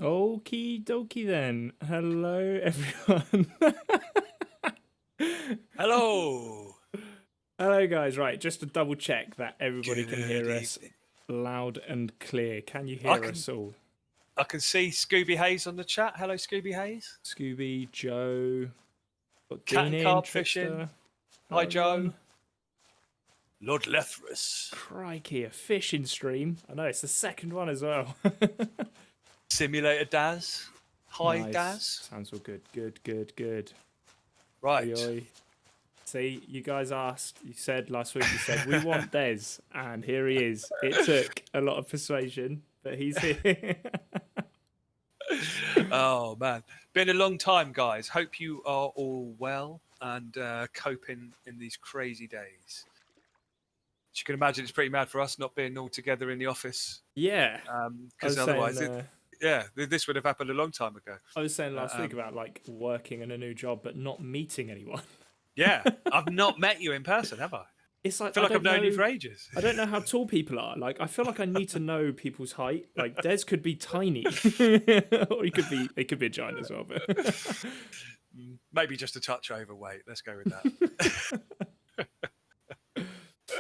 Okie dokie then. Hello, everyone. Hello. Hello, guys. Right, just to double check that everybody can Good hear us evening. loud and clear. Can you I hear can us all? I can see Scooby Hayes on the chat. Hello, Scooby Hayes. Scooby, Joe, got Cat Dean and in, Carp Fishing. Trickster. Hi, Hello, Joe. everyone. Lord Lethrus. Crikey, a fishing stream. I know, it's the second one as well. Simulator Daz. Hi, Nice. Daz. Sounds all good. Good. Right. Oi, oi. See, you guys asked, you said last week, you said, we want Des, and here he is. It took a lot of persuasion, but he's here. Oh, man. Been a long time, guys. Hope you are all well and coping in these crazy days. As you can imagine, it's pretty mad for us not being all together in the office. Yeah. Because otherwise, this would have happened a long time ago. I was saying last week about like working in a new job, but not meeting anyone. Yeah, I've not met you in person, have I? It's like I feel like I've known you for ages. I don't know how tall people are. Like, I feel like I need to know people's height. Like, Des could be tiny, or he could be a giant as well. But maybe just a touch overweight. Let's go with that.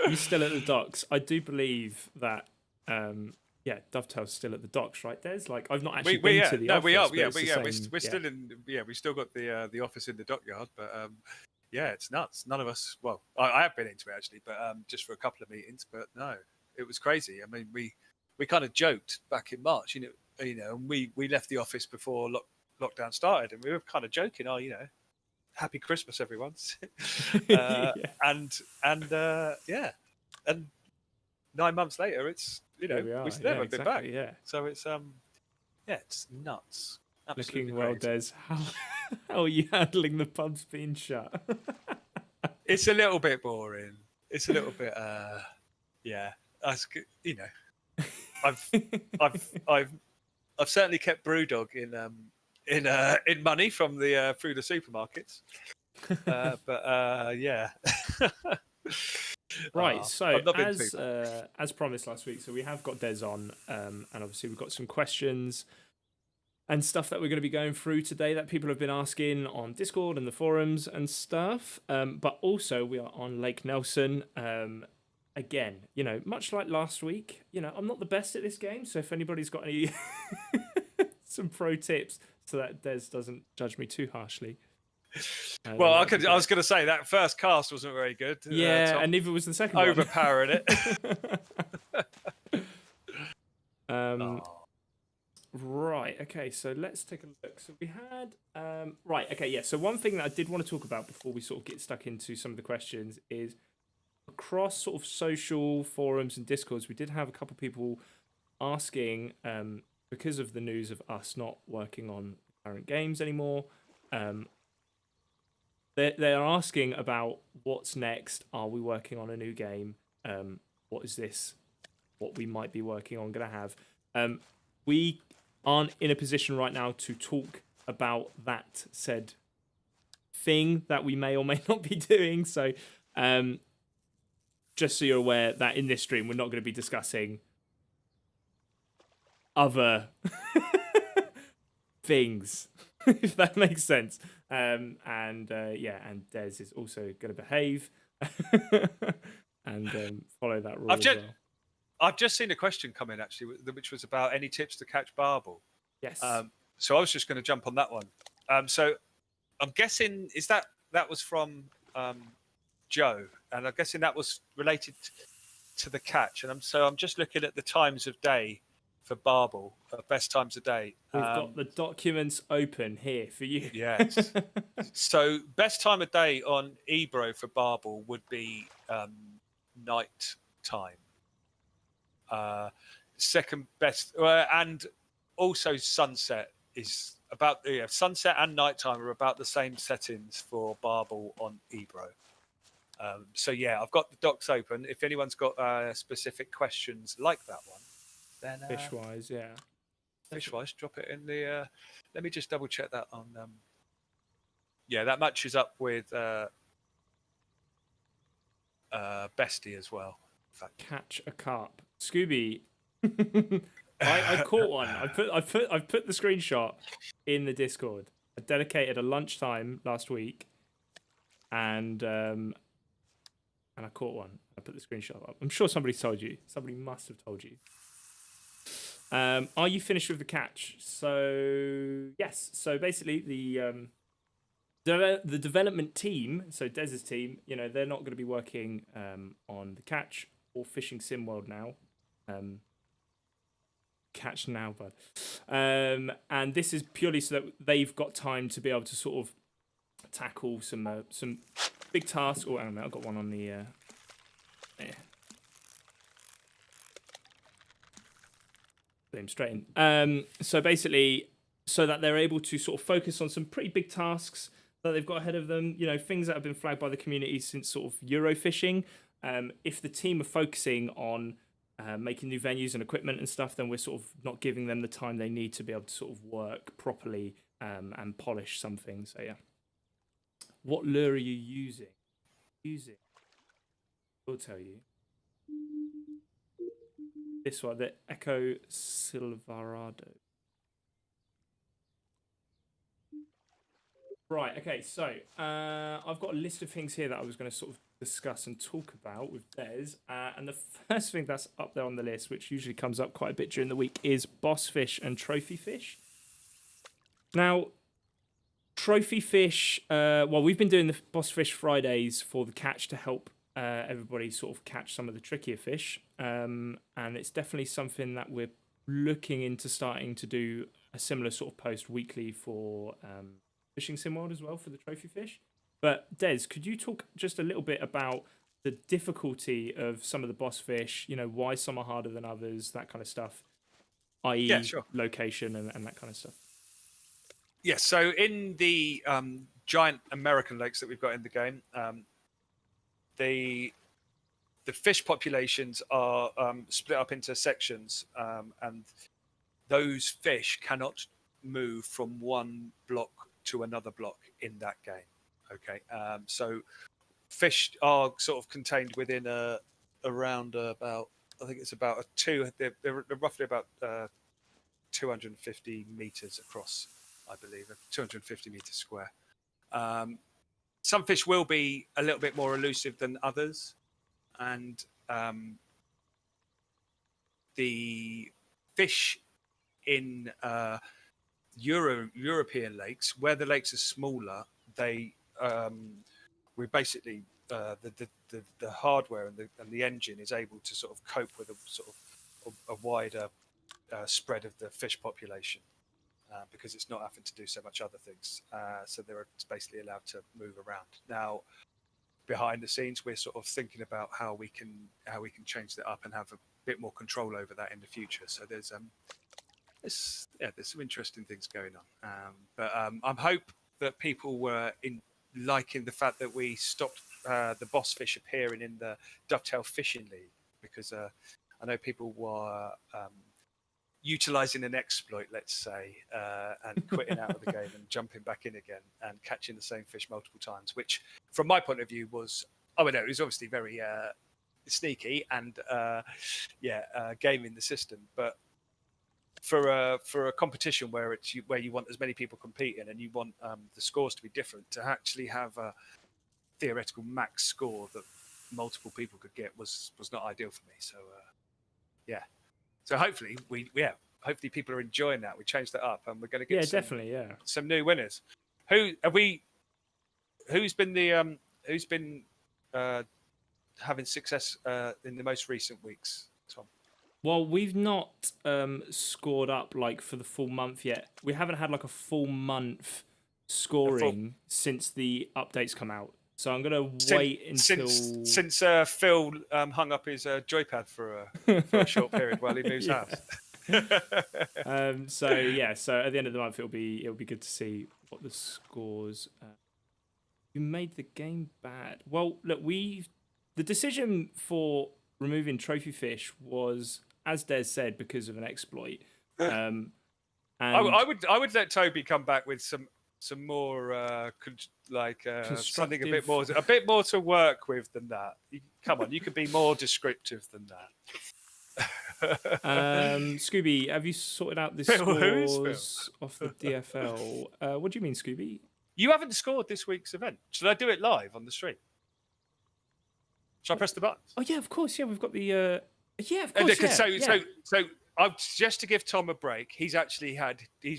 You're still at the docks. I do believe that. Dovetail's still at the docks, right? Des, like, I've not actually been to the office. We are. We're still in. Yeah, we still got the office in the dockyard, but yeah, it's nuts. None of us. Well, I have been into it actually, but just for a couple of meetings. But no, it was crazy. I mean, we kind of joked back in March, and we left the office before lockdown started, and we were kind of joking. Oh, happy Christmas, everyone. Yeah. And 9 months later, it's we still haven't been back. Yeah. So it's it's nuts. Absolutely Looking well, crazy. Des. How are you handling the pubs being shut? It's a little bit boring. It's a little bit I've certainly kept Brewdog in money from the through the supermarkets. But yeah. Right, so as promised last week, so we have got Des on, and obviously we've got some questions and stuff that we're going to be going through today that people have been asking on Discord and the forums and stuff. But also we are on Lake Nelson. Again, much like last week, I'm not the best at this game, so if anybody's got any some pro tips so that Des doesn't judge me too harshly. Well, I was going to say that first cast wasn't very good. Yeah, and neither was the second one. Overpowered it. Right, okay, so let's take a look. So we had... so one thing that I did want to talk about before we sort of get stuck into some of the questions is across sort of social forums and Discords, we did have a couple of people asking, because of the news of us not working on current games anymore, they're asking about what's next. Are we working on a new game? What is this? What we might be working on going to have? We aren't in a position right now to talk about that said thing that we may or may not be doing. So just so you're aware that in this stream, we're not going to be discussing other things, if that makes sense. And Des is also going to behave and follow that rule as well. I've just seen a question come in actually, which was about any tips to catch barbel. Yes. So I was just going to jump on that one. So I'm guessing that was from Joe, and I'm guessing that was related to the catch. And I'm just looking at the times of day for barbel, best times of day. We've got the documents open here for you. Yes. So best time of day on Ebro for barbel would be night time. Second best, and also sunset is about sunset and nighttime are about the same settings for barbel on Ebro. So yeah, I've got the docs open. If anyone's got specific questions like that one, then Fishwise, yeah. Fishwise, drop it in the. Let me just double check that on. Yeah, that matches up with Bestie as well. In fact. Catch a carp. Scooby, I caught one. I've put the screenshot in the Discord. I dedicated a lunchtime last week, and I caught one. I put the screenshot up. I'm sure somebody told you. Somebody must have told you. Are you finished with the catch? So yes. So basically, the development team, so Dez's team, they're not going to be working on the catch or fishing sim world now. Catch now, bud. And this is purely so that they've got time to be able to sort of tackle some big tasks. Oh, hang on a minute, I've got one on the. Yeah. Boom, straight in. So basically, so that they're able to sort of focus on some pretty big tasks that they've got ahead of them. Things that have been flagged by the community since sort of Eurofishing. If the team are focusing on making new venues and equipment and stuff, then we're sort of not giving them the time they need to be able to sort of work properly and polish some things. So yeah. What lure are you using? I'll tell you. This one, the Echo Silverado. Right, okay, so I've got a list of things here that I was going to sort of discuss and talk about with Des. And the first thing that's up there on the list, which usually comes up quite a bit during the week, is boss fish and trophy fish. Now, trophy fish, well, we've been doing the boss fish Fridays for the catch to help everybody sort of catch some of the trickier fish. And it's definitely something that we're looking into starting to do a similar sort of post weekly for Fishing Sim World as well for the trophy fish. But Des, could you talk just a little bit about the difficulty of some of the boss fish, why some are harder than others, that kind of stuff, i.e. Sure. location and that kind of stuff? Yes, so in the giant American lakes that we've got in the game, the fish populations are split up into sections, and those fish cannot move from one block to another block in that game. Okay, so fish are sort of contained within around about, I think it's about a two. They're roughly about 250 meters across, I believe, 250 meters square. Some fish will be a little bit more elusive than others, and the fish in European lakes, where the lakes are smaller, we basically the hardware and the engine is able to sort of cope with a sort of a wider spread of the fish population because it's not having to do so much other things. So they're basically allowed to move around. Now, behind the scenes, we're sort of thinking about how we can change that up and have a bit more control over that in the future. So there's some interesting things going on. But I hope that people were liking the fact that we stopped the boss fish appearing in the Dovetail Fishing League, because I know people were utilizing an exploit, let's say, and quitting out of the game and jumping back in again and catching the same fish multiple times, which from my point of view was, it was obviously very sneaky and gaming the system. But for a competition where you want as many people competing and you want the scores to be different, to actually have a theoretical max score that multiple people could get was not ideal for me. So so hopefully hopefully people are enjoying that. We changed that up and we're going to get some new winners. Who's been having success in the most recent weeks, Tom? Well, we've not scored up like for the full month yet. We haven't had like a full month scoring since the updates come out. So I'm gonna wait until since Phil hung up his joypad for a short period while he moves house. So at the end of the month it'll be good to see what the scores. You made the game bad. Well, look, the decision for removing trophy fish was, as Des said, because of an exploit. And I would let Toby come back with some more something a bit more to work with than that. Come on, you could be more descriptive than that. Scooby, have you sorted out the Phil, who's Phil? scores off the DFL? What do you mean, Scooby? You haven't scored this week's event. Should I do it live on the stream? Should I press the buttons? Oh yeah, of course. Yeah, we've got the. Yeah, of course. So I've just to give Tom a break. He's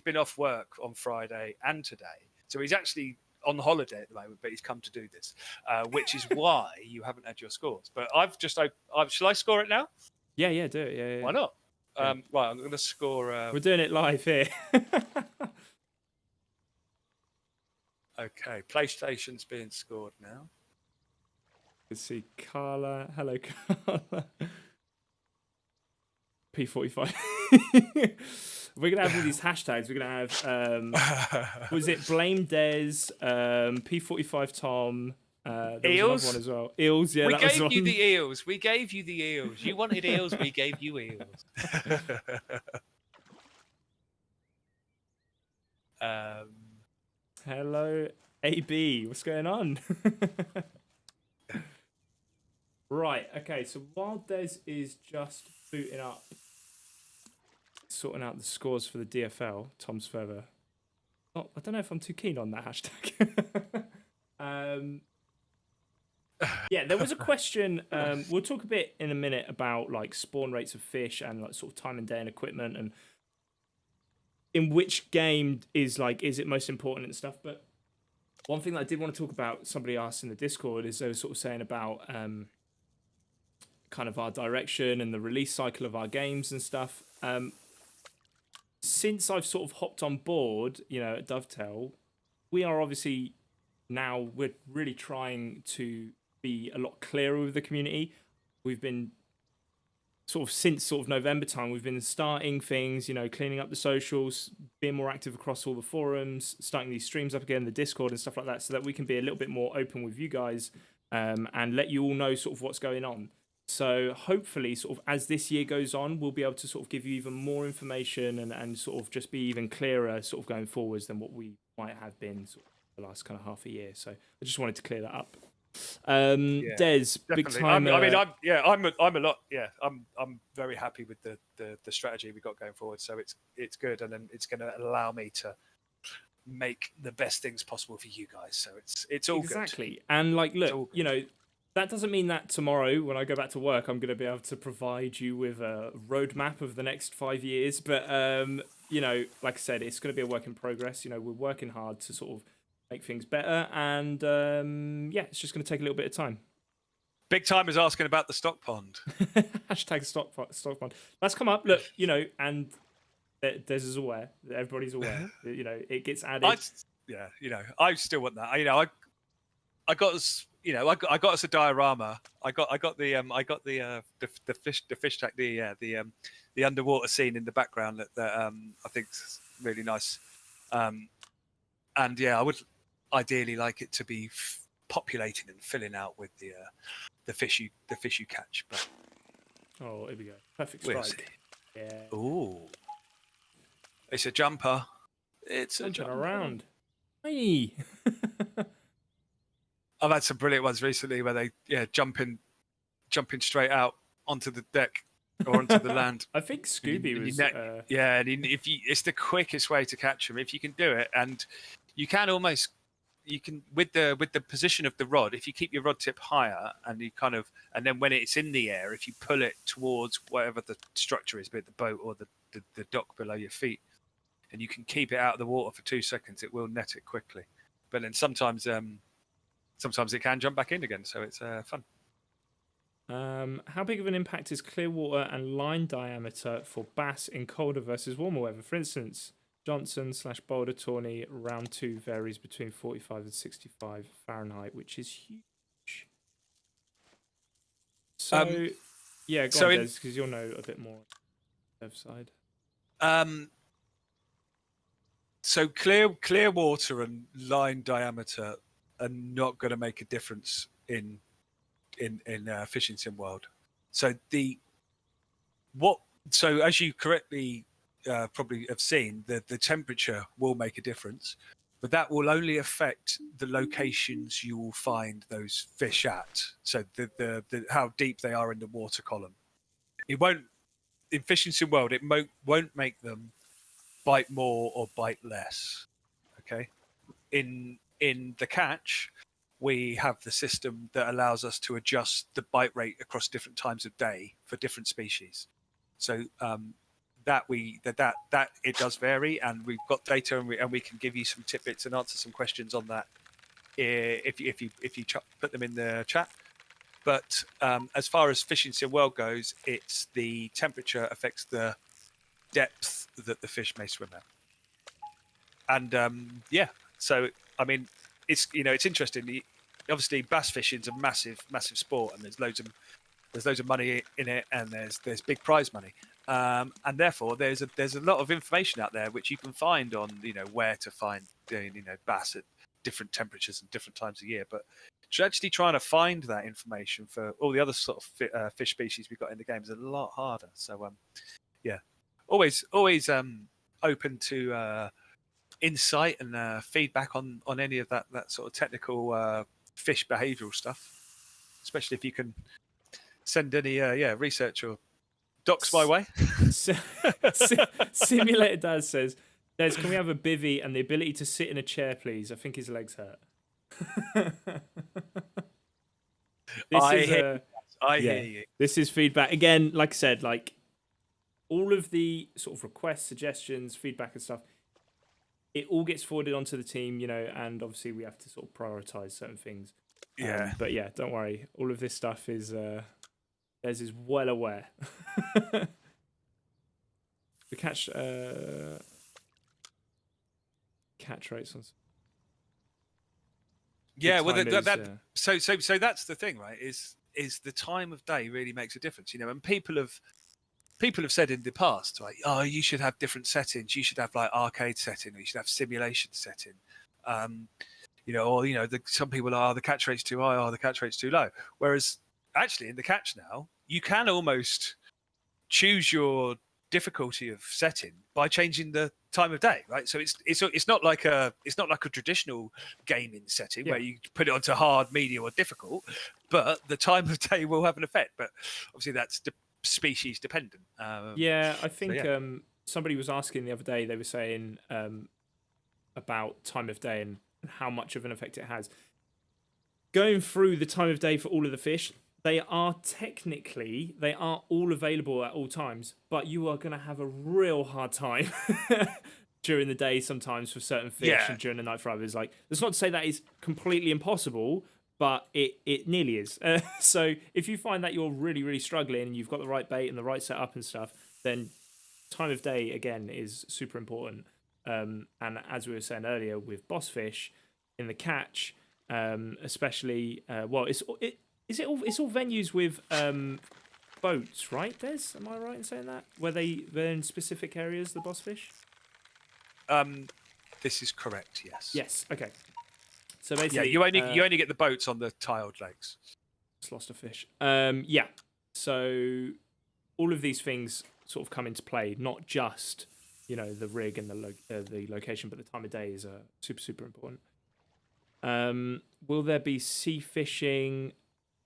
been off work on Friday and today, so he's actually on holiday at the moment. But he's come to do this, which is why you haven't had your scores. But shall I score it now? Yeah, do it. Yeah. Why not? Right, I'm going to score. We're doing it live here. Okay, PlayStation's being scored now. Let's see, Carla. Hello, Carla. P45. We're gonna have all these hashtags. We're gonna have was it Blame Des, P45 Tom, there was Eels? another one as well. Eels, yeah. We that was gave you one. the eels. We gave you the eels. You wanted eels. We gave you eels. Hello, AB. What's going on? Right. Okay. So while Des is just booting up, sorting out the scores for the DFL, Tom's further. Oh, I don't know if I'm too keen on that hashtag. Yeah, there was a question. We'll talk a bit in a minute about like spawn rates of fish and like sort of time and day and equipment and in which game is it most important and stuff. But one thing that I did want to talk about, somebody asked in the Discord, is they were sort of saying about kind of our direction and the release cycle of our games and stuff. Since I've sort of hopped on board, at Dovetail, we are obviously now we're really trying to be a lot clearer with the community. We've been since November time, we've been starting things, cleaning up the socials, being more active across all the forums, starting these streams up again, the Discord and stuff like that, so that we can be a little bit more open with you guys and let you all know sort of what's going on. So hopefully, sort of as this year goes on, we'll be able to sort of give you even more information and sort of just be even clearer sort of going forwards than what we might have been sort of the last kind of half a year. So I just wanted to clear that up. Des, definitely. big time. I'm a lot. Yeah, I'm very happy with the strategy we got going forward. So it's good, and then it's going to allow me to make the best things possible for you guys. So it's all exactly. good. And like, look, that doesn't mean that tomorrow when I go back to work, I'm going to be able to provide you with a roadmap of the next 5 years. But like I said, it's going to be a work in progress. We're working hard to sort of make things better, and it's just going to take a little bit of time. Big Time is asking about the stock pond. Hashtag stock pond. That's come up. Look, and Des is aware. Everybody's aware. It gets added. I still want that. I got us. I got us a diorama. I got the fish tank, the underwater scene in the background that I think's really nice. And yeah, I would ideally like it to be populating and filling out with the fish you catch. But oh, here we go. Perfect strike. Yeah. Ooh, it's a jumper. It's a jumper around. Hey. I've had some brilliant ones recently where they jumping straight out onto the deck or onto the land. I think Scooby was. And it's the quickest way to catch them if you can do it, and you can with the position of the rod. If you keep your rod tip higher and and then when it's in the air, if you pull it towards whatever the structure is, be it the boat or the dock below your feet, and you can keep it out of the water for 2 seconds, it will net it quickly. But then sometimes it can jump back in again, so it's fun. How big of an impact is clear water and line diameter for bass in colder versus warmer weather? For instance, Johnson/Boulder Tawny round 2 varies between 45 and 65 Fahrenheit, which is huge. So, go on, Des, because you'll know a bit more on the side. So clear water and line diameter are not going to make a difference in fishing sim world. So as you correctly probably have seen, the temperature will make a difference, but that will only affect the locations you will find those fish at. So the how deep they are in the water column. in Fishing Sim World, it won't make them bite more or bite less. Okay, in the catch, we have the system that allows us to adjust the bite rate across different times of day for different species. So that it does vary, and we've got data, and we can give you some tidbits and answer some questions on that if you put them in the chat. But as far as Fishing Sim World goes, it's the temperature affects the depth that the fish may swim at. And so I mean, it's interesting. Obviously, bass fishing's a massive sport, and there's loads of money in it, and there's big prize money, and therefore there's a lot of information out there which you can find on where to find bass at different temperatures and different times of year. But actually trying to find that information for all the other sort of fish species we've got in the game is a lot harder. So always open to insight and feedback on any of that sort of technical fish behavioral stuff, especially if you can send any research or docs my way. Simulator Dad says, Des, can we have a bivvy and the ability to sit in a chair, please? I think his legs hurt. I hear you. This is feedback. Again, like I said, like all of the sort of requests, suggestions, feedback and stuff, it all gets forwarded onto the team, and obviously we have to sort of prioritize certain things. Yeah. But yeah, don't worry. All of this stuff is Des is well aware. The catch rates on. Yeah, well, so that's the thing, right? Is the time of day really makes a difference, and people have said in the past, right? Oh, you should have different settings. You should have like arcade setting, or you should have simulation setting. Some people are the catch rate's too high, or the catch rate's too low. Whereas actually in the catch now, you can almost choose your difficulty of setting by changing the time of day, right? So it's not like a traditional gaming setting where you put it onto hard, medium, or difficult, but the time of day will have an effect. But obviously that's species dependent. I think somebody was asking the other day. They were saying about time of day and how much of an effect it has. Going through the time of day for all of the fish, they are all available at all times, but you are going to have a real hard time during the day sometimes for certain fish and during the night for others. Like, that's not to say that is completely impossible, but it nearly is. So if you find that you're really, really struggling and you've got the right bait and the right setup and stuff, then time of day, again, is super important. And as we were saying earlier, with boss fish in the catch, especially, it's all venues with boats, right, Des? Am I right in saying that? Where they're in specific areas, the boss fish? This is correct, yes. Yes, okay. So basically, you only get the boats on the tiled lakes. Just lost a fish. So all of these things sort of come into play, not just the rig and the location, but the time of day is super, super important. Will there be sea fishing?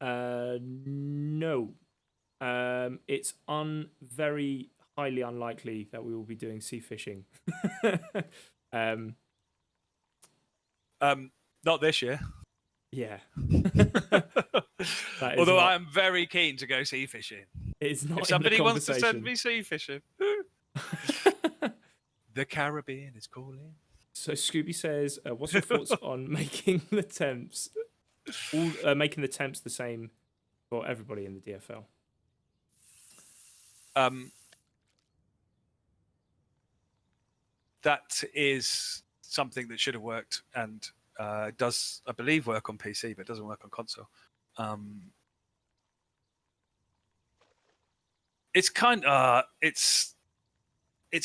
No. It's very highly unlikely that we will be doing sea fishing. Not this year. Yeah. Although I am very keen to go sea fishing. It's not. If somebody wants to send me sea fishing, the Caribbean is calling. So Scooby says, "What's your thoughts on making the temps, making the temps the same for everybody in the DFL?" That is something that should have worked, and it does, I believe, work on PC, but it doesn't work on console. It's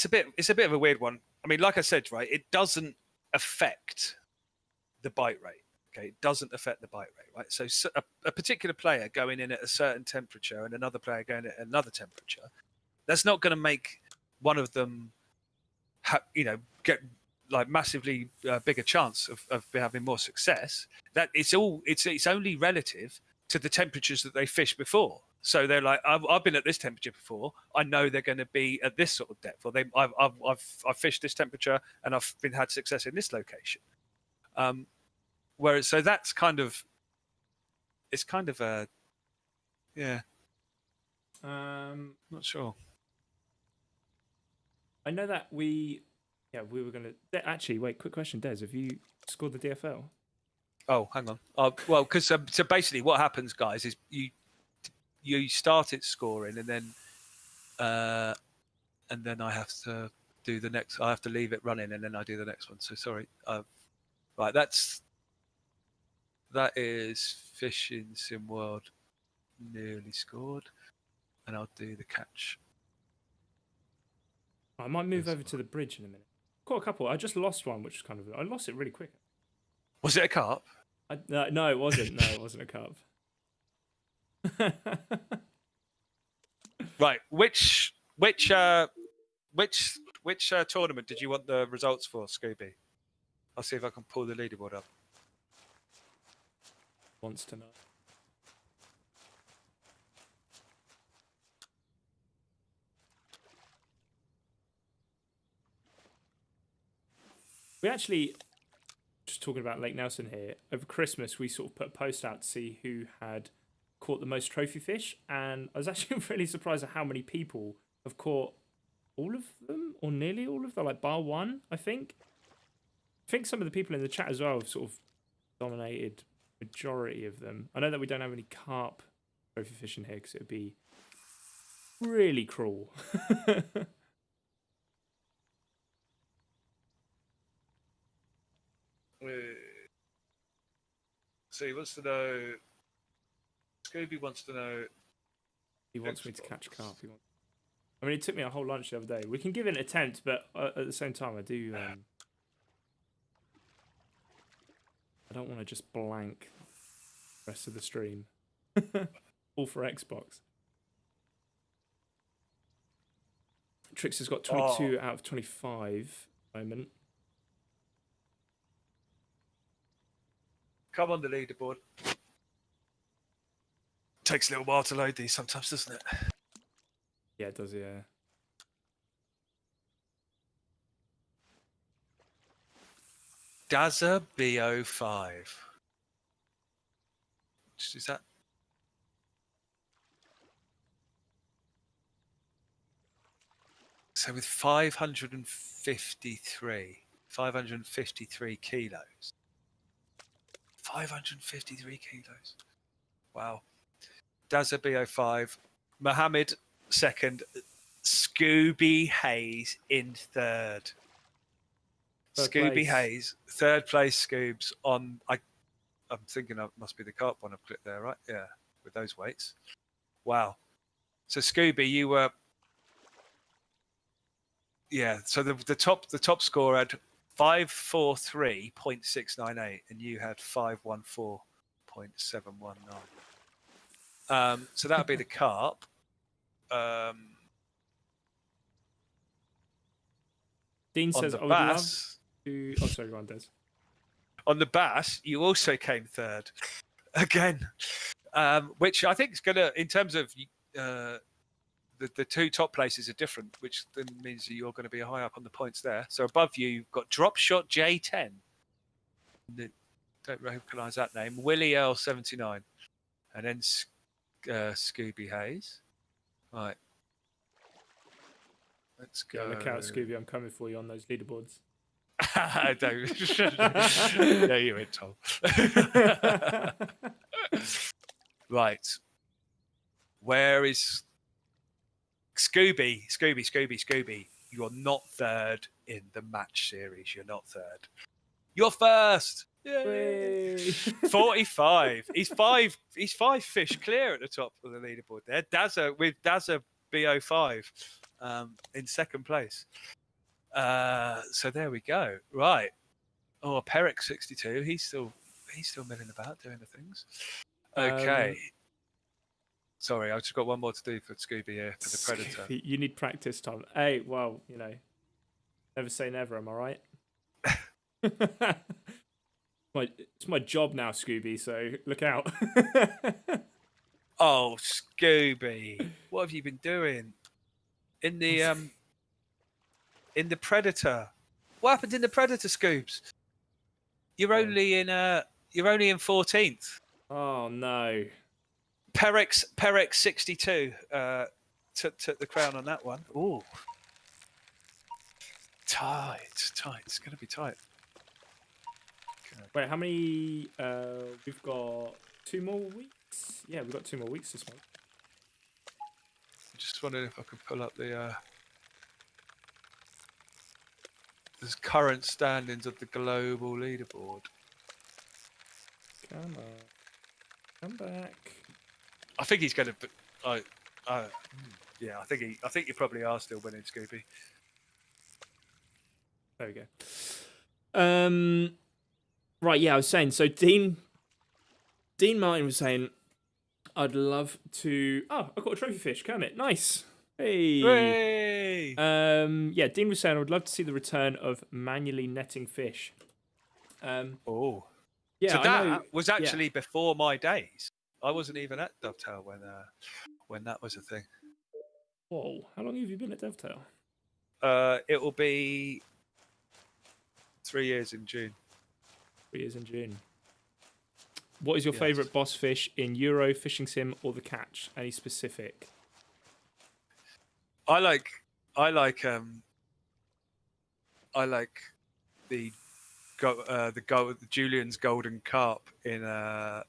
a bit of a weird one. I mean, like I said, right, it doesn't affect the bite rate. Okay, it doesn't affect the bite rate, right? So a particular player going in at a certain temperature and another player going at another temperature, that's not going to make one of them, get like massively bigger chance of having more success. That it's only relative to the temperatures that they fished before. So they're like, I've been at this temperature before. I know they're going to be at this sort of depth, or I've fished this temperature and I've had success in this location. Whereas, so that's kind of, it's kind of a, yeah. Not sure. I know that we were gonna actually wait. Quick question, Des, have you scored the DFL? Oh, hang on. Well, because so basically, what happens, guys, is you start it scoring, and then I have to do the next. I have to leave it running, and then I do the next one. So sorry. Right, that is Fishing Sim World nearly scored, and I'll do the catch. I might move over to the bridge in a minute. Caught a couple. I just lost one, which is kind of I lost it really quick. Was it a carp? No, it wasn't. No, it wasn't a carp. Right. Which tournament did you want the results for, Scooby? I'll see if I can pull the leaderboard up. Wants to know. We actually, just talking about Lake Nelson here, over Christmas we sort of put a post out to see who had caught the most trophy fish, and I was actually really surprised at how many people have caught all of them, or nearly all of them, like bar one, I think. I think some of the people in the chat as well have sort of dominated majority of them. I know that we don't have any carp trophy fishing here because it would be really cruel. So he wants to know. Scooby wants to know. He wants me to catch carp. I mean, it took me a whole lunch the other day. We can give it an attempt, but at the same time, I do. I don't want to just blank the rest of the stream. All for Xbox. Trix has got 22 out of 25 at the moment. Come on the leaderboard. Takes a little while to load these sometimes, doesn't it? Yeah, it does, yeah. Dazza BO5. Is that? So with 553 kilos. 553 kilos. Wow. Dazza BO5. Mohammed second. Scooby Hayes in third. Scooby Hayes, third place. Scoobs on. I'm thinking it must be the carp one I've clicked there, right? Yeah, with those weights. Wow. So Scooby, you were. Yeah. So the top score had 543.698, and you had 514.719. So that would be the carp. Dean says, "I would love to." Oh, sorry, go on, Des. On the bass, you also came third again, which I think is going to, in terms of the two top places are different, which then means that you're going to be high up on the points there. So above you, you've got Drop Shot J10. Don't recognise that name. Willie L79, and then Scooby Hayes. Right. Let's go. Yeah, look out, Scooby! I'm coming for you on those leaderboards. I don't. Yeah, you're in, Tom. Right. Where is Scooby? Scooby. You're not third in the match series. You're not third. You're first. Yay. 45. He's five fish clear at the top of the leaderboard there. Dazza BO5 in second place. So there we go. Right. Oh, Peric 62. He's still milling about doing the things. Okay. Sorry, I've just got one more to do for Scooby here for the Predator. Scooby, you need practice, Tom. Hey, well, never say never. Am I right? It's my job now, Scooby. So look out. Oh, Scooby, what have you been doing in the Predator? What happened in the Predator, Scoobs? You're God. only in 14th. Oh no. Perex 62 took the crown on that one. Ooh, tight. It's going to be tight. Okay. Wait, how many? We've got 2 more weeks. Yeah, we've got 2 more weeks this month. I'm just wondering if I could pull up the current standings of the global leaderboard. Come on, come back. I think he's going to. Yeah, I think you probably are still winning, Scooby. There we go. Right, yeah, I was saying. So Dean Martin was saying, I'd love to. Oh, I got a trophy fish. Kermit, nice. Hey. Hooray! Yeah, Dean was saying I would love to see the return of manually netting fish. Oh, Yeah, so I that know. was Yeah. actually before my days. I wasn't even at Dovetail when that was a thing. Whoa, how long have you been at Dovetail? It will be 3 years in June. 3 years in June. What is your Yes. favourite boss fish in Euro, Fishing Sim, or The Catch? Any specific? I like the Julian's golden carp in the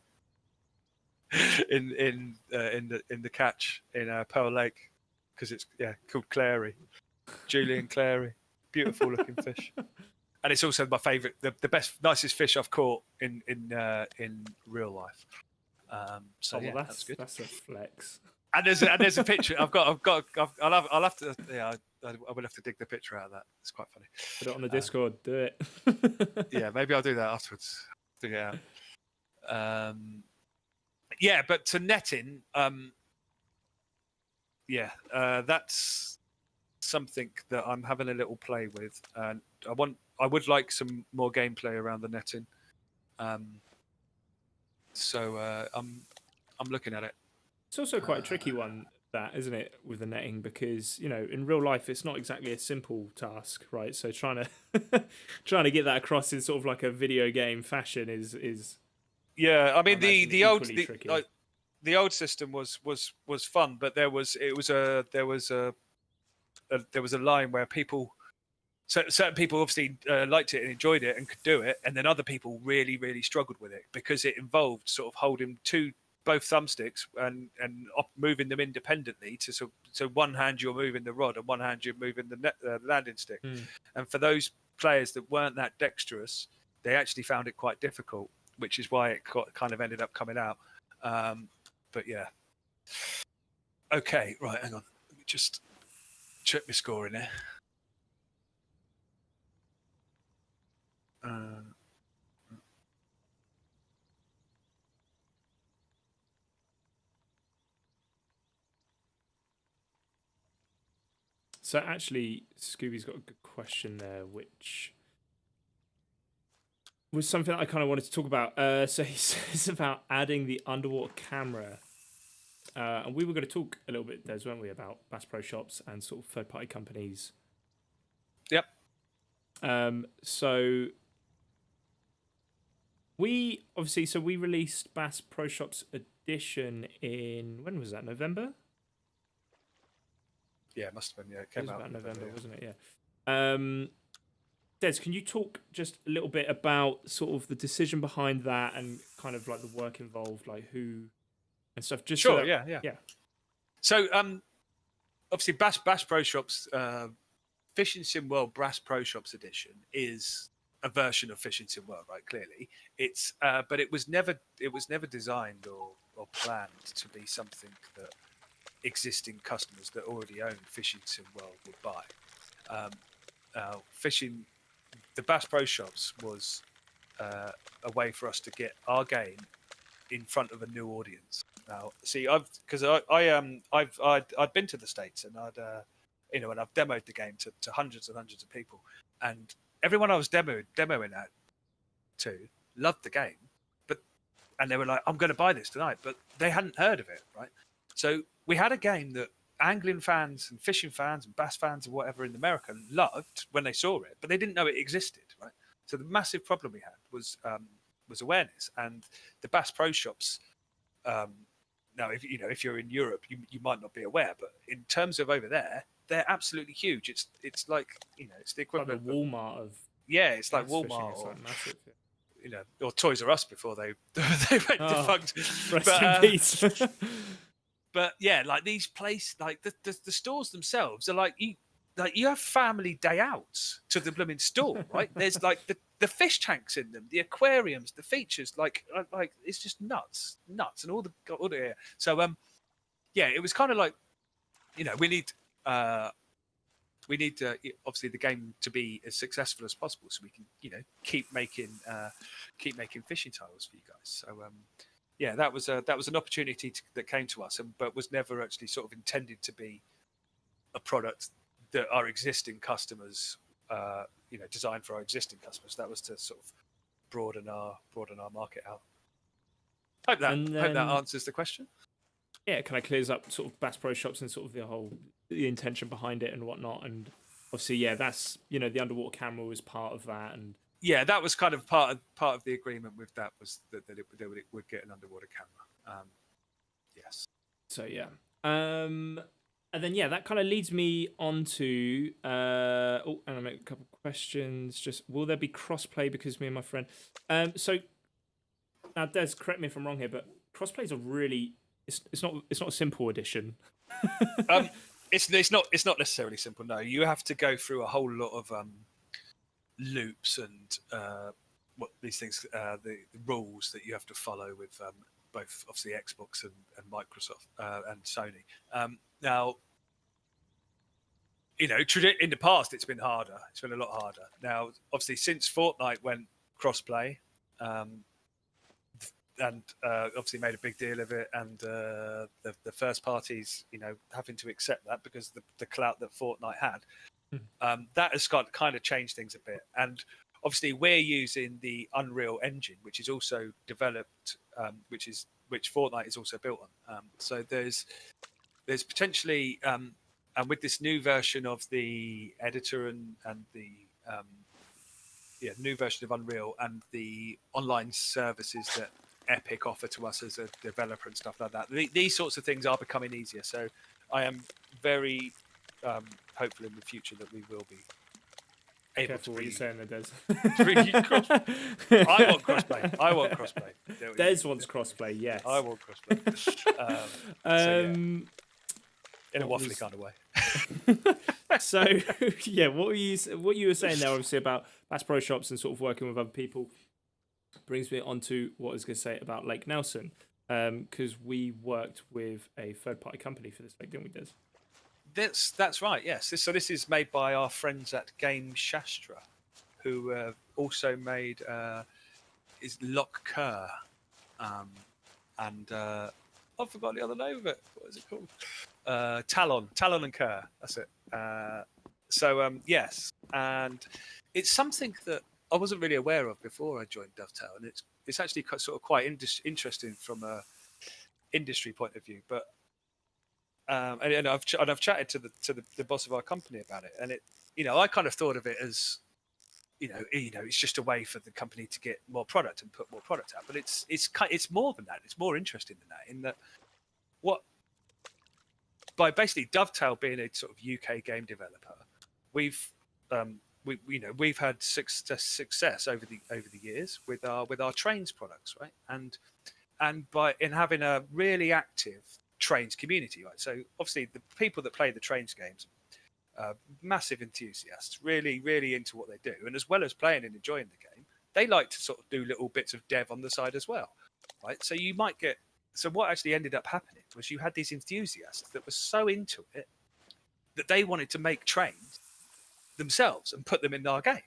catch in Pearl Lake, because it's called Clary, Julian Clary, beautiful looking fish, and it's also my favourite, the best, nicest fish I've caught in real life. So well, that's good. That's a flex. And there's a picture. I'll have to. Yeah, I will have to dig the picture out of that. It's quite funny. Put it on the Discord. Do it. Yeah, maybe I'll do that afterwards. Dig it out. Yeah, but to netting, that's something that I'm having a little play with, and I would like some more gameplay around the netting. So I'm looking at it. It's also quite a tricky one, that, isn't it, with the netting, because in real life it's not exactly a simple task, right? So trying to get that across in sort of like a video game fashion is Yeah, I mean the old system was fun, but there was a line where certain people obviously liked it and enjoyed it and could do it, and then other people really, really struggled with it because it involved sort of holding both thumbsticks and moving them independently so one hand you're moving the rod and one hand you're moving the landing stick. And for those players that weren't that dexterous, they actually found it quite difficult, which is why it kind of ended up coming out. But yeah. Okay, right, hang on. Let me just check my score in there. So actually, Scooby's got a good question there, which was something that I kind of wanted to talk about. So he says about adding the underwater camera. And we were going to talk a little bit, Des, weren't we, about Bass Pro Shops and sort of third-party companies. Yep. So we released Bass Pro Shops Edition in, when was that, November? Yeah, it must have been. Yeah, it came out about November, wasn't it? Yeah. Des, can you talk just a little bit about sort of the decision behind that and kind of like the work involved, like who and stuff? Just sure. So that, yeah. So obviously Bass Pro Shops Fishing Sim World Bass Pro Shops Edition is a version of Fishing Sim World, right? Clearly, it's but it was never designed or planned to be something that existing customers that already own Fishing Sim World would buy. The Bass Pro Shops was a way for us to get our game in front of a new audience. Now, see, I've been to the States and and I've demoed the game to hundreds and hundreds of people, and everyone I was demoing that to loved the game, but and they were like, I'm going to buy this tonight, but they hadn't heard of it, right? So we had a game that angling fans and fishing fans and bass fans and whatever in America loved when they saw it, but they didn't know it existed, right? So the massive problem we had was awareness, and the Bass Pro Shops. Now, if you're in Europe, you might not be aware, but in terms of over there, they're absolutely huge. It's like it's the Like the equivalent Walmart of it's like bass fishing. Walmart It's or like massive. or Toys R Us before they they went defunct. Rest But, in peace. but yeah, like these places, like the stores themselves are like you have family day outs to the blooming store, right? There's like the fish tanks in them, the aquariums, the features, like it's just nuts, and all the so yeah, it was kind of like we need obviously the game to be as successful as possible, so we can keep making fishing tiles for you guys. So yeah, that was an opportunity that came to us, but was never actually sort of intended to be a product that our existing customers, designed for our existing customers. That was to sort of broaden our market out. Hope that answers the question. Yeah, kind of clears up sort of Bass Pro Shops and sort of the intention behind it and whatnot. And obviously, yeah, that's the underwater camera was part of that, and yeah, that was kind of part of the agreement with that was that it would get an underwater camera. Yes. So yeah, and then yeah, that kind of leads me on to and I make a couple of questions. Just will there be crossplay because me and my friend? So now, Des, correct me if I'm wrong here, but crossplay is a really it's not a simple addition. It's not necessarily simple. No, you have to go through a whole lot of loops and what these things, the rules that you have to follow with both obviously Xbox and Microsoft and Sony. Now, in the past it's been harder. It's been a lot harder. Now, obviously, since Fortnite went crossplay. And obviously made a big deal of it, and the first parties, having to accept that because the clout that Fortnite had, that has kind of changed things a bit. And obviously, we're using the Unreal Engine, which is also developed, which Fortnite is also built on. So there's potentially, and with this new version of the editor and the new version of Unreal and the online services that Epic offer to us as a developer and stuff like that. These sorts of things are becoming easier. So I am very hopeful in the future that we will be able Careful to. What you're saying there, Des. I want crossplay. Des wants crossplay. Yes. I want crossplay. In a waffly kind of way. So yeah, what you were saying there, obviously about Bass Pro Shops and sort of working with other people, brings me on to what I was going to say about Lake Nelson, because we worked with a third-party company for this lake, didn't we, Des? That's right. Yes. So this is made by our friends at Game Shastra, who also made is Lock Kerr, and I forgot the other name of it. What is it called? Talon and Kerr. That's it. Yes, and it's something that I wasn't really aware of before I joined Dovetail, and it's actually sort of quite interesting from a industry point of view. But and I've chatted to the boss of our company about it, and I kind of thought of it as it's just a way for the company to get more product and put more product out. But it's more than that. It's more interesting than that. In that, by basically Dovetail being a sort of UK game developer, we've had success over the years with our trains products, right? And by having a really active trains community, right? So obviously the people that play the trains games, massive enthusiasts, really into what they do, and as well as playing and enjoying the game, they like to sort of do little bits of dev on the side as well, right? So you might get. So what actually ended up happening was you had these enthusiasts that were so into it that they wanted to make trains themselves and put them in our game.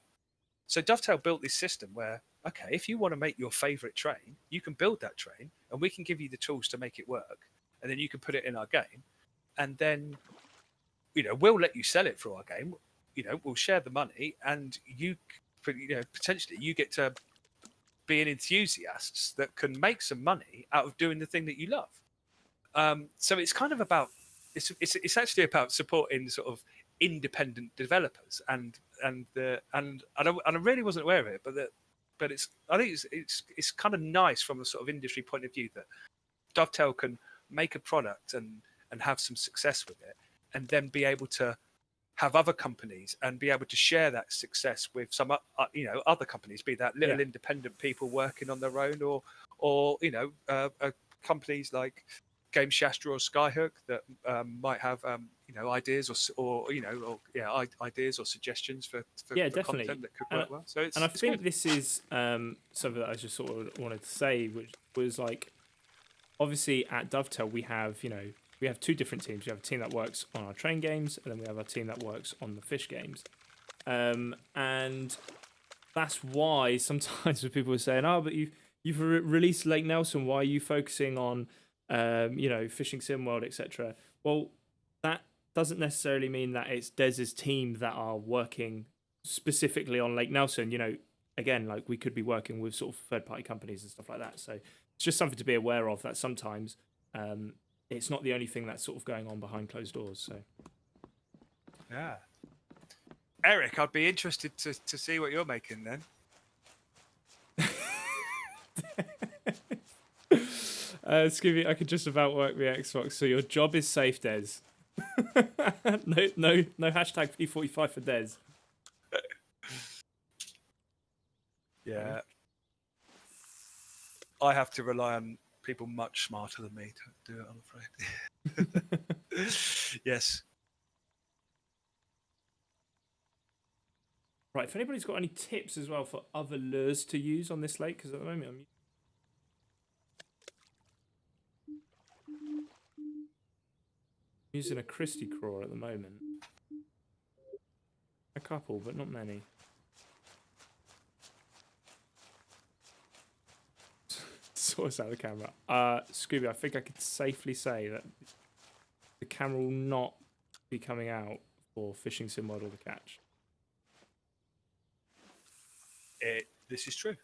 So Dovetail built this system where, okay, if you want to make your favorite train, you can build that train and we can give you the tools to make it work. And then you can put it in our game. And then, we'll let you sell it for our game. We'll share the money, and potentially you get to being enthusiasts that can make some money out of doing the thing that you love. So it's kind of about it's actually about supporting sort of independent developers and I really wasn't aware of it, but I think it's kind of nice from a sort of industry point of view that Dovetail can make a product and have some success with it, and then be able to have other companies and be able to share that success with some other companies, be that little independent people working on their own, or companies like Game Shastra or Skyhook that might have ideas ideas or suggestions for definitely. content that could work well. So I think good. this is something that I just sort of wanted to say, which was like, obviously at Dovetail we have two different teams. We have a team that works on our train games, and then we have a team that works on the fish games. And that's why sometimes when people are saying, "Oh, but you've released Lake Nelson. Why are you focusing on Fishing Sim World, etc.?" Well, that doesn't necessarily mean that it's Dez's team that are working specifically on Lake Nelson. Again, like we could be working with sort of third-party companies and stuff like that. So it's just something to be aware of, that sometimes it's not the only thing that's sort of going on behind closed doors. So yeah, Eric, I'd be interested to see what you're making then. Scooby, I could just about work the Xbox. So your job is safe, Des. no hashtag P45 for Des. Yeah, I have to rely on people much smarter than me to do it, I'm afraid. Yes. Right, if anybody's got any tips as well for other lures to use on this lake, because at the moment I'm using a Christie craw at the moment. A couple, but not many. Sort us out of the camera. Scooby, I think I could safely say that the camera will not be coming out for Fishing Sim World or The Catch. This is true.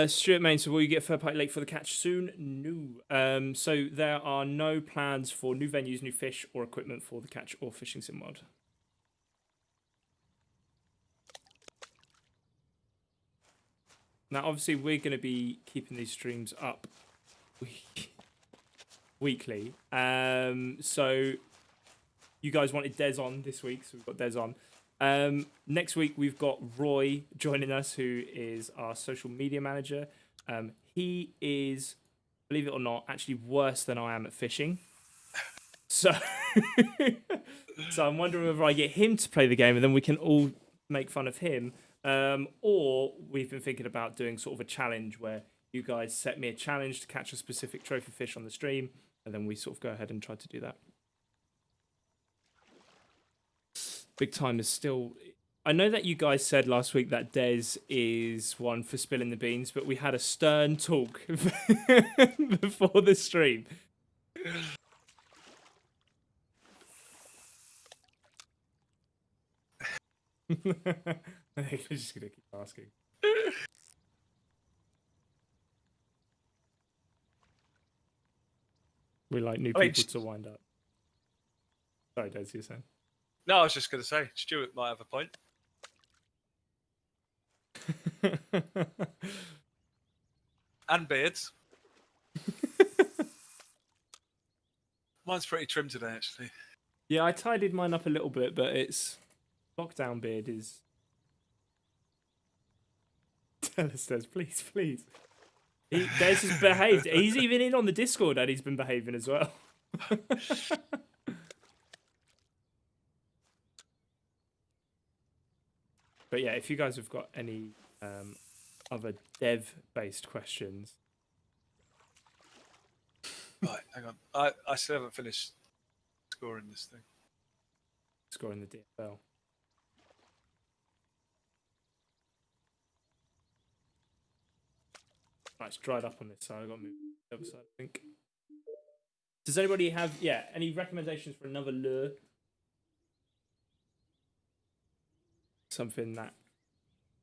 Stuart Main, so will you get third party lake for The Catch soon? No. So there are no plans for new venues, new fish, or equipment for The Catch or Fishing Sim World. Now, obviously, we're going to be keeping these streams up weekly. So you guys wanted Des on this week, so we've got Des on. Next week, we've got Roy joining us, who is our social media manager. He is, believe it or not, actually worse than I am at fishing. So, so I'm wondering whether I get him to play the game and then we can all make fun of him. Or we've been thinking about doing sort of a challenge where you guys set me a challenge to catch a specific trophy fish on the stream, and then we sort of go ahead and try to do that. Big Time is still... I know that you guys said last week that Des is one for spilling the beans, but we had a stern talk before the stream. I think we're just going to keep asking. We like new people to wind up. Sorry, Des, you're saying? No, I was just going to say, Stuart might have a point. And beards. Mine's pretty trim today, actually. Yeah, I tidied mine up a little bit, but it's... Lockdown beard is... Tell us, Des, please, please. Des has behaved. He's even in on the Discord and he's been behaving as well. But yeah, if you guys have got any other dev-based questions... Right, hang on. I still haven't finished scoring this thing. Scoring the DFL. Right, it's dried up on this side. I've got to move to the other side, I think. Does anybody have, any recommendations for another lure? Something that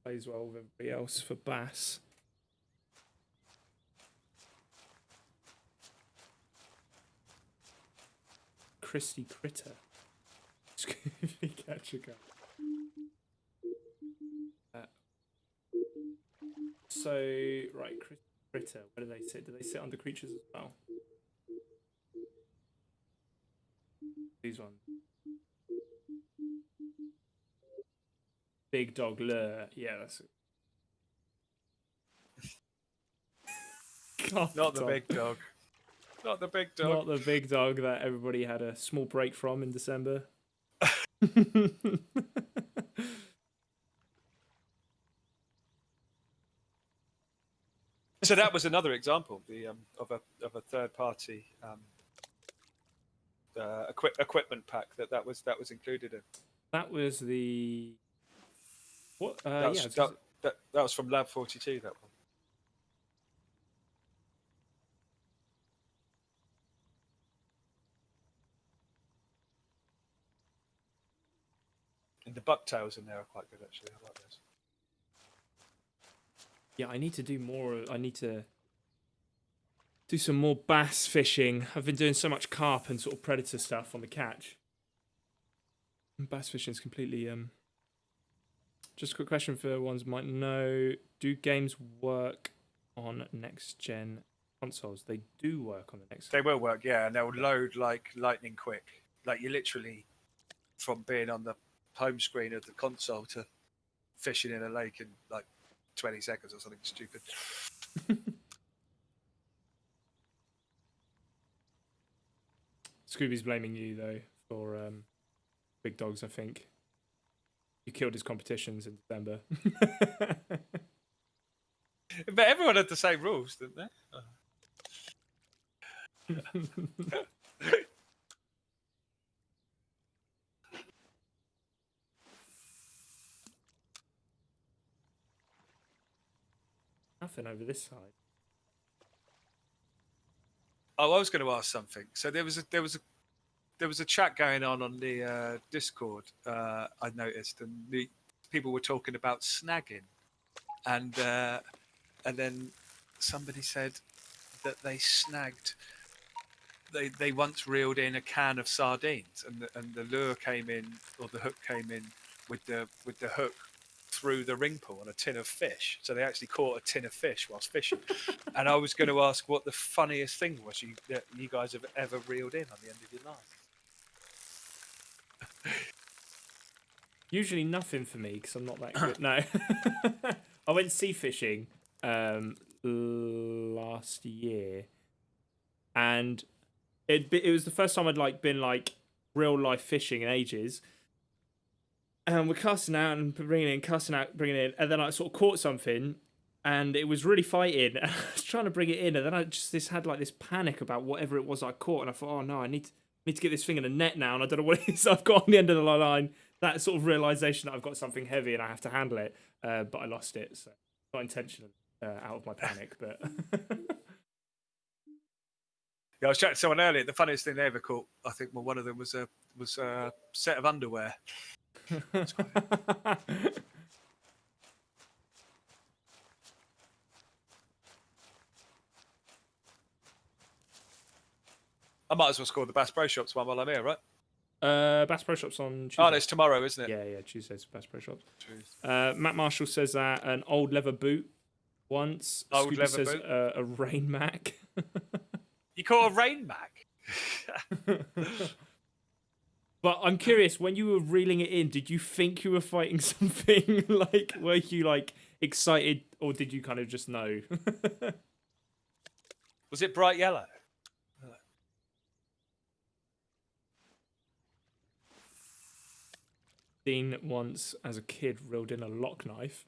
Plays well with everybody else for bass. Christy Critter. Scooby Catcher. So, right, Christy Critter. Where do they sit? Do they sit under creatures as well? These ones. Big dog lure. Yeah, that's it. Not the big dog. Not the big dog. Not the big dog that everybody had a small break from in December. So that was another example of a third party equipment pack that was included in. That was the what? That was from Lab 42. That one. And the bucktails in there are quite good, actually. I like those. Yeah, I need to do more. I need to do some more bass fishing. I've been doing so much carp and sort of predator stuff on the catch. And bass fishing is completely. Just a quick question for ones who might know: do games work on next gen consoles? They do work on the next. They will work, yeah, and they'll load like lightning quick. Like you literally, from being on the home screen of the console to fishing in a lake in like 20 seconds or something stupid. Scooby's blaming you though for big dogs. I think you killed his competitions in December. But everyone had the same rules, didn't they? Nothing over this side. Oh, I was going to ask something. So there was a chat going on the Discord. I noticed, and the people were talking about snagging, and then somebody said that they snagged. They once reeled in a can of sardines, and the lure came in, or the hook came in with the hook through the ring pull on a tin of fish. So they actually caught a tin of fish whilst fishing. And I was going to ask what the funniest thing was that you guys have ever reeled in on the end of your line. Usually nothing for me because I'm not that good. No, I went sea fishing last year, and it was the first time I'd been real life fishing in ages. And we're casting out and bringing in, casting out, bringing in, and then I sort of caught something, and it was really fighting. And I was trying to bring it in, and then I just had this panic about whatever it was I caught, and I thought, oh no, I need to get this thing in a net now, and I don't know what it is I've got on the end of the line. That sort of realization that I've got something heavy and I have to handle it, but I lost it, so not intentionally, out of my panic, but. Yeah, I was chatting to someone earlier. The funniest thing they ever caught, I think, well, one of them was a set of underwear. I might as well score the Bass Pro Shops one while I'm here, right? Bass Pro Shops on Tuesday. Oh, no, it's tomorrow, isn't it? Yeah, Tuesday's Bass Pro Shops. Matt Marshall says that an old leather boot once. Old Scooby leather says boot? A rain mac. You caught a rain mac? But I'm curious, when you were reeling it in, did you think you were fighting something? Were you excited, or did you kind of just know? Was it bright yellow? Dean once, as a kid, reeled in a lock knife.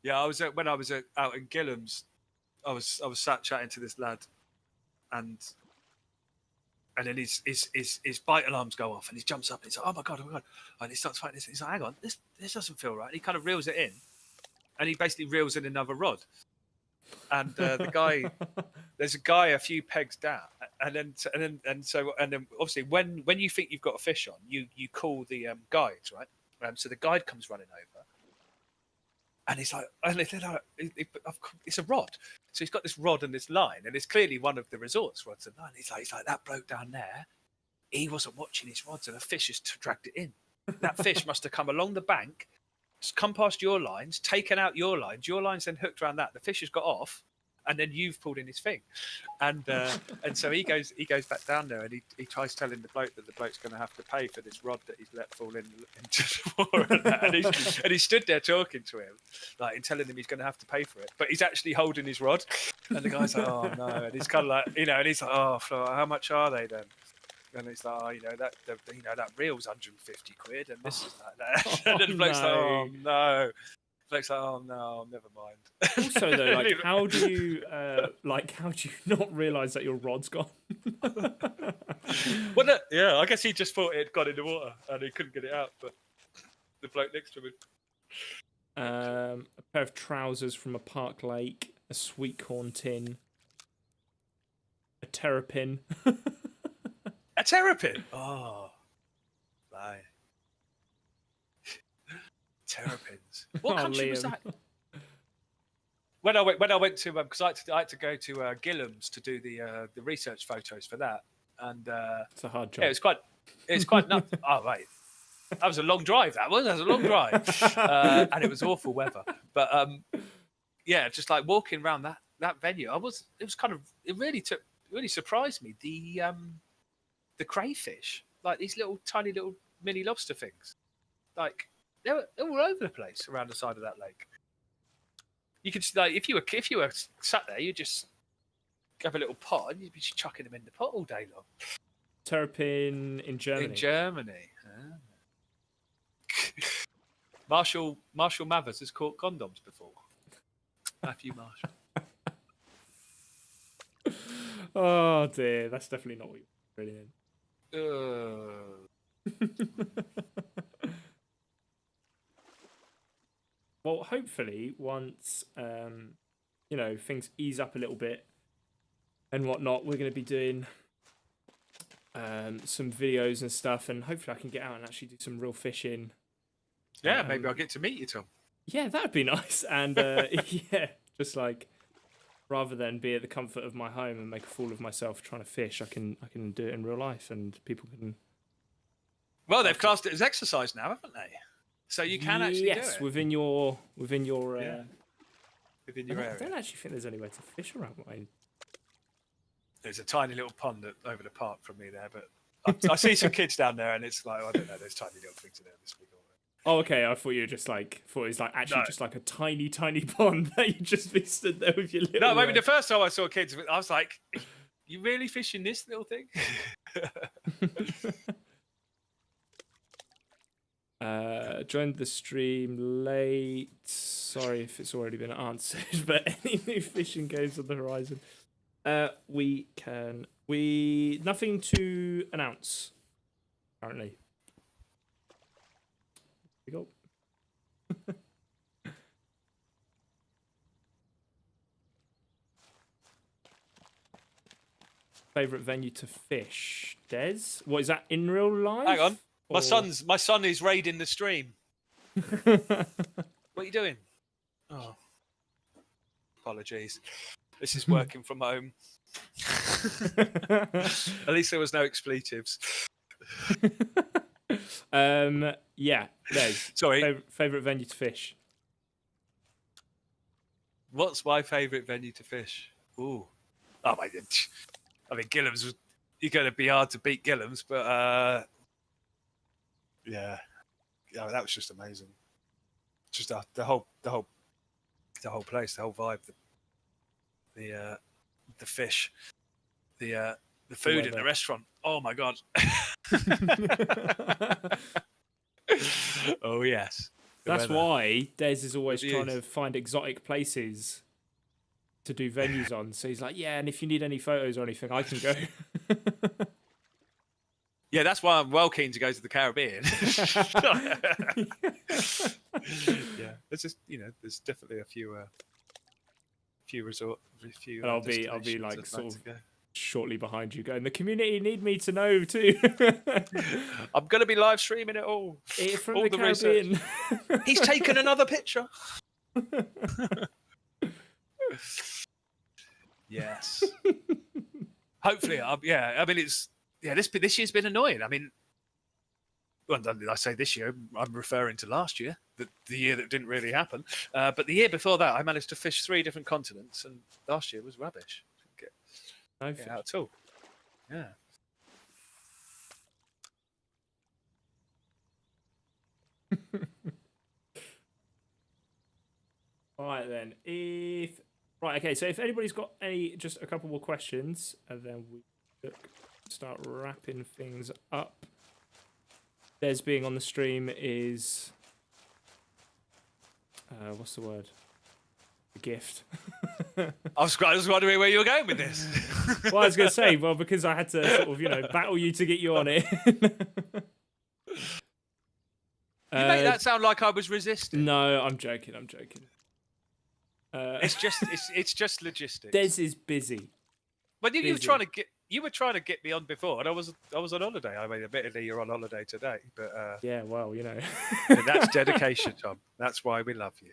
Yeah, when I was out in Gillam's, I was sat chatting to this lad, and then his bite alarms go off, and he jumps up and he's like, oh my god, and he starts fighting this. He's like, hang on, this doesn't feel right. And he kind of reels it in, and he basically reels in another rod. And there's a guy a few pegs down, then obviously when you think you've got a fish on, you call the guides, right? So the guide comes running over, and he's like, it's a rod. So he's got this rod and this line, and it's clearly one of the resort's rods and line. He's like that bloke down there, he wasn't watching his rods, and a fish has dragged it in. That fish must have come along the bank, come past your lines, taken out your lines then hooked around that. The fish has got off, and then you've pulled in his thing. And so he goes back down there, and he tries telling the bloke that the bloke's going to have to pay for this rod that he's let fall into the water. And he stood there talking to him, like, and telling him he's going to have to pay for it, but he's actually holding his rod. And the guy's like, oh no, and he's kind of like, and he's like, oh, Flo, how much are they then? And it's like, that reel's 150 quid, and this is that. And then the bloke's like, oh no. Bloke's like, oh no, never mind. Also, though, like, how do you not realise that your rod's gone? Well, no, yeah, I guess he just thought it had gone in the water and he couldn't get it out. But the bloke next to him. A pair of trousers from a park lake, a sweet corn tin, a terrapin. A terrapin? Oh, right. Terrapins. What country was that? When I went to because I had to go to Gillam's to do the research photos for that, and it's a hard job. Yeah, it was quite nuts. Oh right, that was a long drive. That was a long drive, and it was awful weather. But yeah, just like walking around that venue, it really surprised me. The crayfish, like these tiny little mini lobster things, like. They were all over the place around the side of that lake. You could, like, if you were sat there, you just have a little pot and you'd be just chucking them in the pot all day long. Terrapin in Germany. In Germany. Marshall Mathers has caught condoms before. Matthew Marshall. Oh dear, that's definitely not what you're really in. Well, hopefully, once things ease up a little bit and whatnot, we're going to be doing some videos and stuff, and hopefully, I can get out and actually do some real fishing. Yeah, maybe I'll get to meet you, Tom. Yeah, that'd be nice. And yeah, just like rather than be at the comfort of my home and make a fool of myself trying to fish, I can do it in real life, and people can. Well, they've classed it as exercise now, haven't they? So you can actually do it. Yes, within your within your area. I don't actually think there's anywhere to fish around mine. There's a tiny little pond over the park from me there, but I see some kids down there, and it's like, I don't know, there's tiny little things in there this week. Oh, okay. I thought you were just like, just like a tiny, tiny pond that you just be stood there with your little. No, maybe the first time I saw kids, I was like, "You really fishing this little thing?" Joined the stream late. Sorry if it's already been answered, but any new fishing games on the horizon? Nothing to announce currently. Here we go. Favorite venue to fish, Des? What is that in real life? Hang on. Or... My son is raiding the stream. What are you doing? Oh, apologies. This is working from home. At least there was no expletives. Yeah, Des. Sorry. Favorite venue to fish. What's my favorite venue to fish? Ooh, oh my God. I mean, Gillam's. You're going to be hard to beat Gillam's, but yeah, that was just amazing. Just the whole place, the whole vibe, the fish, the food in the restaurant. Oh my God. Oh yes. That's why Des is always trying to find exotic places to do venues on. So he's like, yeah, and if you need any photos or anything, I can go. Yeah, that's why I'm well keen to go to the Caribbean. Yeah, there's just there's definitely a few resort, and I'll be like sort of shortly behind you going, the community need me to know too. I'm going to be live streaming it all. From all the Caribbean. He's taken another picture. Yes. Hopefully, yeah. I mean, this year's been annoying. I mean, well, I say this year, I'm referring to last year, the year that didn't really happen. But the year before that, I managed to fish 3 different continents, and last year was rubbish. Didn't get out at all. Yeah. All right then. Okay. So if anybody's got just a couple more questions, and then we start wrapping things up. Des being on the stream is what's the word? A gift. I was wondering where you were going with this. Well, I was going to say, because I had to sort of, battle you to get you on it. You make that sound like I was resisting. No, I'm joking. It's just logistics. Des is busy. But you were trying to get me on before, and I was on holiday. I mean, admittedly, you're on holiday today, but yeah, well, that's dedication, Tom. That's why we love you.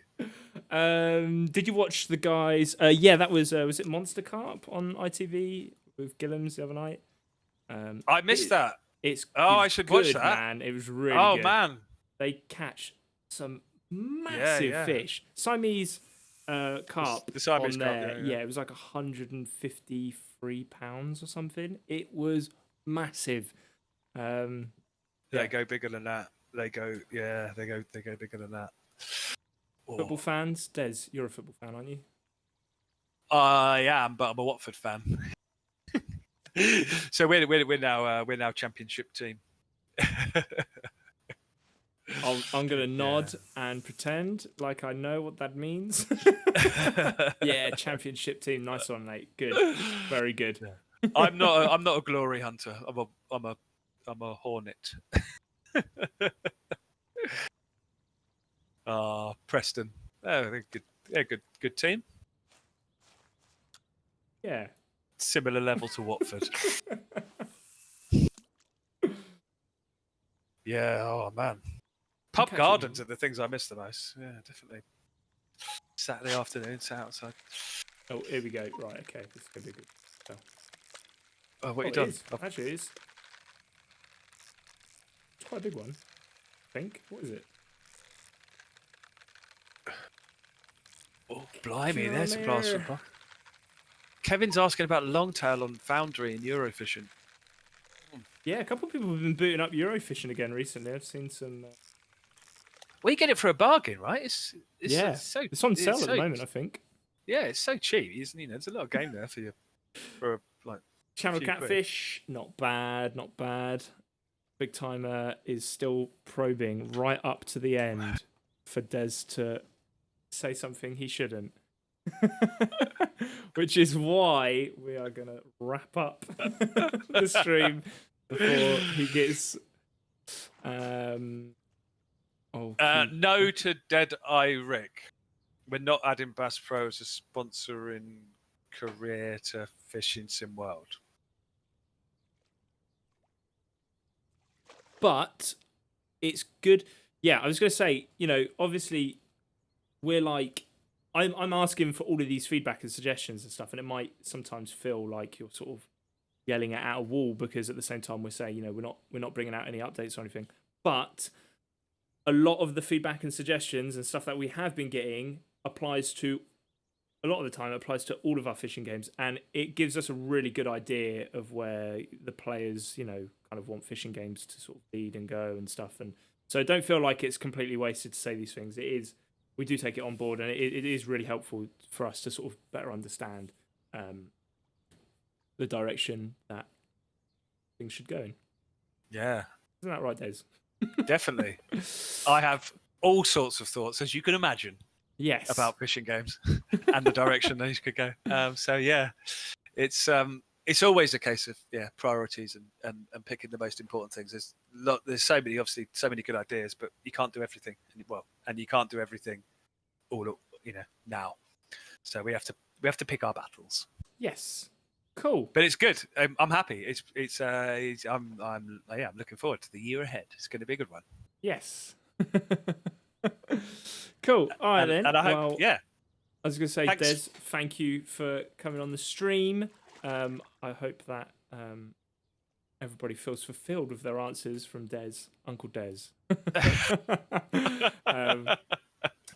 Did you watch the guys? Yeah, that was it Monster Carp on ITV with Gillums the other night? I missed that. I should good, watch that. Man, it was really good. Oh man, they catch some massive fish. Siamese carp. The Siamese on carp. There. Yeah, it was like 153 pounds or something. It was massive. They go bigger than that. They go bigger than that. Football fans, Des, you're a football fan, aren't you? I am, but I'm a Watford fan. So we're now championship team. I'm gonna nod and pretend like I know what that means. Yeah, championship team. Nice one, mate. Good, very good. Yeah. I'm not a glory hunter. I'm a hornet. Preston. Oh, good team. Yeah. Similar level to Watford. Yeah. Oh man. Pub gardens are the things I miss the most. Yeah, definitely. Saturday afternoon, sat outside. Oh, here we go. Right. Okay. This is gonna be good. So. Oh, what you done? Actually, it is. It's quite a big one. I think. What is it? Oh, blimey, there's a blast from Buck. Kevin's asking about longtail on Foundry and Eurofishing. Yeah, a couple of people have been booting up Eurofishing again recently. I've seen some. Well, you get it for a bargain, right? It's on sale at the moment, I think. Yeah, it's so cheap. There's a lot of game there for you. For like channel catfish, not bad. Big Timer is still probing right up to the end for Des to say something he shouldn't. Which is why we are going to wrap up the stream before he gets... no to Dead Eye Rick. We're not adding Bass Pro as a sponsoring career to Fishing Sim World. But it's good. Yeah, I was going to say, obviously we're like, I'm asking for all of these feedback and suggestions and stuff, and it might sometimes feel like you're sort of yelling it out a wall because at the same time we're saying, we're not bringing out any updates or anything. But a lot of the feedback and suggestions and stuff that we have been getting applies to all of our fishing games, and it gives us a really good idea of where the players, kind of want fishing games to sort of lead and go and stuff. And so don't feel like it's completely wasted to say these things. It is. We do take it on board, and it is really helpful for us to sort of better understand the direction that things should go in. Yeah. Isn't that right, Des? Definitely. I have all sorts of thoughts, as you can imagine. Yes. About fishing games and the direction these could go. So yeah, it's always a case of priorities and picking the most important things. There's so many good ideas, but you can't do everything. And you can't do everything all now. So we have to pick our battles. Yes. Cool. But it's good. I'm happy. I'm looking forward to the year ahead. It's going to be a good one. Yes. Cool. All right then. And I hope, well, yeah. I was going to say, Thanks. Des, thank you for coming on the stream. I hope that everybody feels fulfilled with their answers from Des, Uncle Des.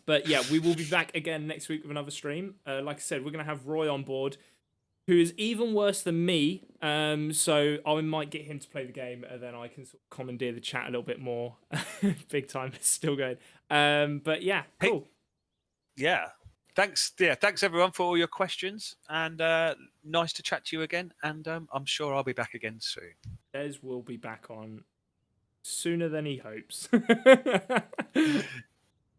But yeah, we will be back again next week with another stream. Like I said, we're going to have Roy on board, who is even worse than me. So I might get him to play the game, and then I can sort of commandeer the chat a little bit more. Big time, it's still going. But yeah, cool. Yeah. Thanks. Yeah, thanks everyone for all your questions, and nice to chat to you again. And I'm sure I'll be back again soon. Des will be back on sooner than he hopes.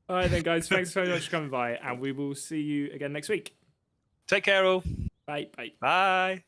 All right then, guys. Thanks so much for coming by, and we will see you again next week. Take care, all. Bye. Bye. Bye.